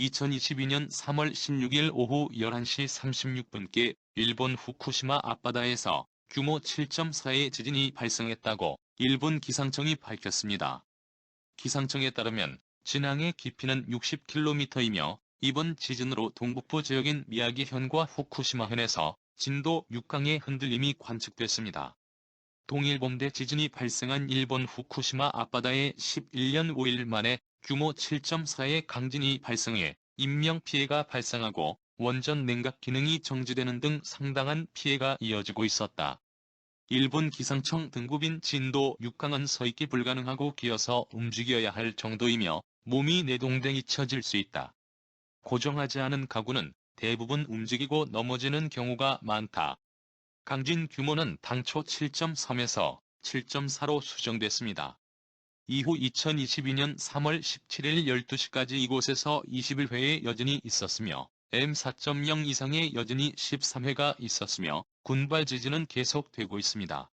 2022년 3월 16일 오후 11시 36분께 일본 후쿠시마 앞바다에서 규모 7.4의 지진이 발생했다고 일본 기상청이 밝혔습니다. 기상청에 따르면 진앙의 깊이는 60km이며 이번 지진으로 동북부 지역인 미야기현과 후쿠시마현에서 진도 6강의 흔들림이 관측됐습니다. 동일본대 지진이 발생한 일본 후쿠시마 앞바다에 11년 5일 만에 규모 7.4의 강진이 발생해 인명피해가 발생하고 원전 냉각 기능이 정지되는 등 상당한 피해가 이어지고 있었다. 일본 기상청 등급인 진도 6강은 서있기 불가능하고 기어서 움직여야 할 정도이며 몸이 내동댕 잊혀질 수 있다. 고정하지 않은 가구는 대부분 움직이고 넘어지는 경우가 많다. 강진 규모는 당초 7.3에서 7.4로 수정됐습니다. 이후 2022년 3월 17일 12시까지 이곳에서 21회의 여진이 있었으며 M4.0 이상의 여진이 13회가 있었으며 군발 지진은 계속되고 있습니다.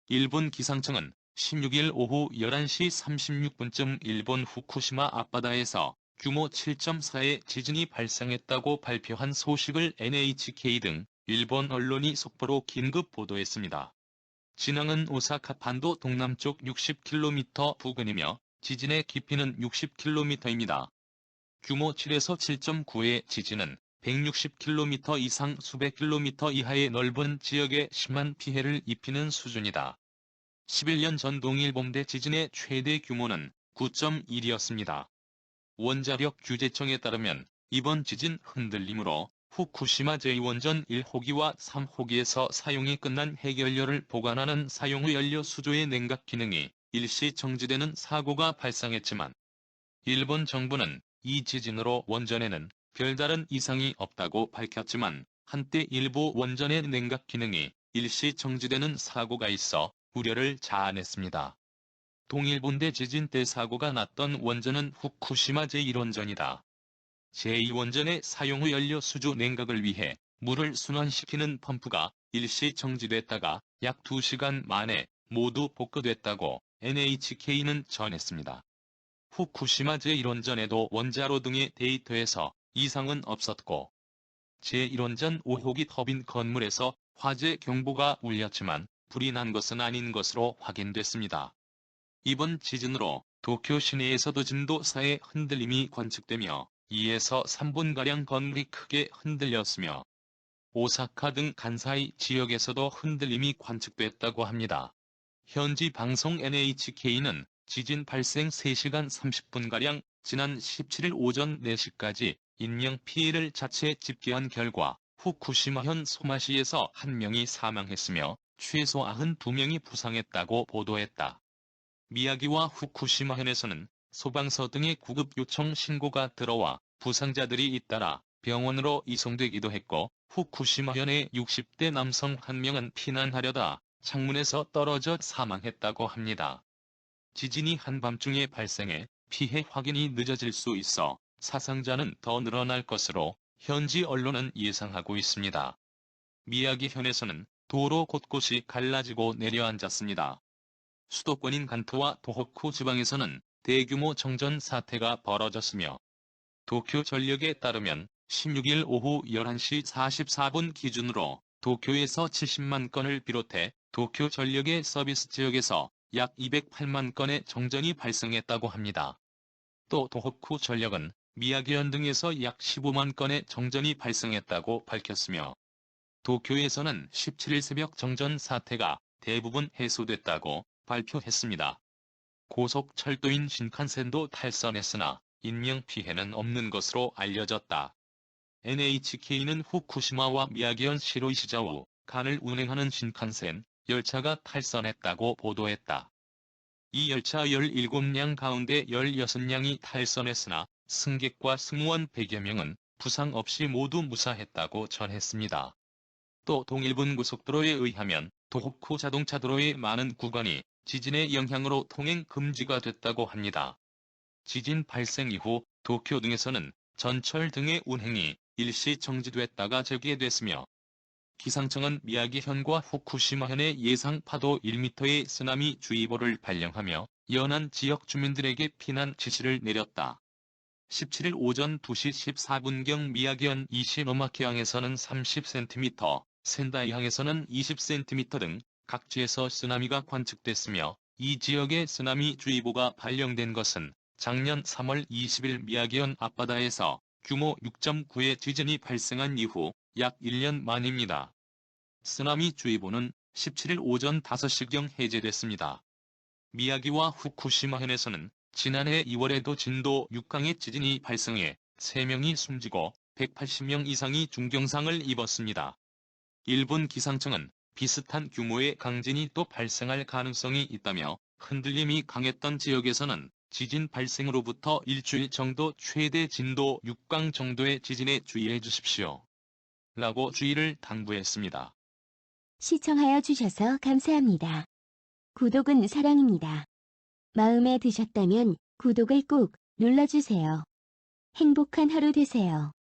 일본 기상청은 16일 오후 11시 36분쯤 일본 후쿠시마 앞바다에서 규모 7.4의 지진이 발생했다고 발표한 소식을 NHK 등 일본 언론이 속보로 긴급 보도했습니다. 진앙은 오사카 반도 동남쪽 60km 부근이며 지진의 깊이는 60km입니다. 규모 7에서 7.9의 지진은 160km 이상 수백 킬로미터 이하의 넓은 지역에 심한 피해를 입히는 수준이다. 11년 전 동일본대 지진의 최대 규모는 9.1이었습니다. 원자력 규제청에 따르면 이번 지진 흔들림으로 후쿠시마 제2원전 1호기와 3호기에서 사용이 끝난 핵연료를 보관하는 사용후 연료 수조의 냉각 기능이 일시 정지되는 사고가 발생했지만 일본 정부는 이 지진으로 원전에는 별다른 이상이 없다고 밝혔지만 한때 일부 원전의 냉각 기능이 일시 정지되는 사고가 있어 우려를 자아냈습니다. 동일본대 지진 때 사고가 났던 원전은 후쿠시마 제1원전이다. 제2원전의 사용 후 연료 수조 냉각을 위해 물을 순환시키는 펌프가 일시 정지됐다가 약 2시간 만에 모두 복구됐다고 NHK는 전했습니다. 후쿠시마 제1원전에도 원자로 등의 데이터에서 이상은 없었고 제1원전 5호기 터빈 건물에서 화재 경보가 울렸지만 불이 난 것은 아닌 것으로 확인됐습니다. 이번 지진으로 도쿄 시내에서도 진도 4의 흔들림이 관측되며 2에서 3분가량 건물이 크게 흔들렸으며 오사카 등 간사이 지역에서도 흔들림이 관측됐다고 합니다. 현지 방송 NHK는 지진 발생 3시간 30분가량 지난 17일 오전 4시까지 인명피해를 자체 집계한 결과 후쿠시마현 소마시에서 1명이 사망했으며 최소 92명이 부상했다고 보도했다. 미야기와 후쿠시마현에서는 소방서 등의 구급 요청 신고가 들어와 부상자들이 잇따라 병원으로 이송되기도 했고 후쿠시마현의 60대 남성 1명은 피난하려다 창문에서 떨어져 사망했다고 합니다. 지진이 한밤중에 발생해 피해 확인이 늦어질 수 있어 사상자는 더 늘어날 것으로 현지 언론은 예상하고 있습니다. 미야기현에서는 도로 곳곳이 갈라지고 내려앉았습니다. 수도권인 간토와 도호쿠 지방에서는 대규모 정전 사태가 벌어졌으며 도쿄 전력에 따르면 16일 오후 11시 44분 기준으로 도쿄에서 70만 건을 비롯해 도쿄 전력의 서비스 지역에서 약 208만 건의 정전이 발생했다고 합니다. 또 도호쿠 전력은 미야기현 등에서 약 15만 건의 정전이 발생했다고 밝혔으며 도쿄에서는 17일 새벽 정전 사태가 대부분 해소됐다고 발표했습니다. 고속철도인 신칸센도 탈선했으나 인명피해는 없는 것으로 알려졌다. NHK는 후쿠시마와 미야기현 시로이시자우 간을 운행하는 신칸센 열차가 탈선했다고 보도했다. 이 열차 17량 가운데 16량이 탈선했으나 승객과 승무원 100여 명은 부상 없이 모두 무사했다고 전했습니다. 또 동일본 고속도로에 의하면 도호쿠 자동차도로의 많은 구간이 지진의 영향으로 통행 금지가 됐다고 합니다. 지진 발생 이후 도쿄 등에서는 전철 등의 운행이 일시 정지됐다가 재개됐으며 기상청은 미야기현과 후쿠시마현의 예상 파도 1m의 쓰나미 주의보를 발령하며 연안 지역 주민들에게 피난 지시를 내렸다. 17일 오전 2시 14분경 미야기현 이시노마키항에서는 30cm, 센다이항에서는 20cm 등 각지에서 쓰나미가 관측됐으며 이 지역에 쓰나미주의보가 발령된 것은 작년 3월 20일 미야기현 앞바다에서 규모 6.9의 지진이 발생한 이후 약 1년 만입니다. 쓰나미주의보는 17일 오전 5시경 해제됐습니다. 미야기와 후쿠시마현에서는 지난해 2월에도 진도 6강의 지진이 발생해 3명이 숨지고 180명 이상이 중경상을 입었습니다. 일본 기상청은 비슷한 규모의 강진이 또 발생할 가능성이 있다며 흔들림이 강했던 지역에서는 지진 발생으로부터 일주일 정도 최대 진도 6강 정도의 지진에 주의해 주십시오. 라고 주의를 당부했습니다. 시청하여 주셔서 감사합니다. 구독은 사랑입니다. 마음에 드셨다면 구독을 꼭 눌러주세요. 행복한 하루 되세요.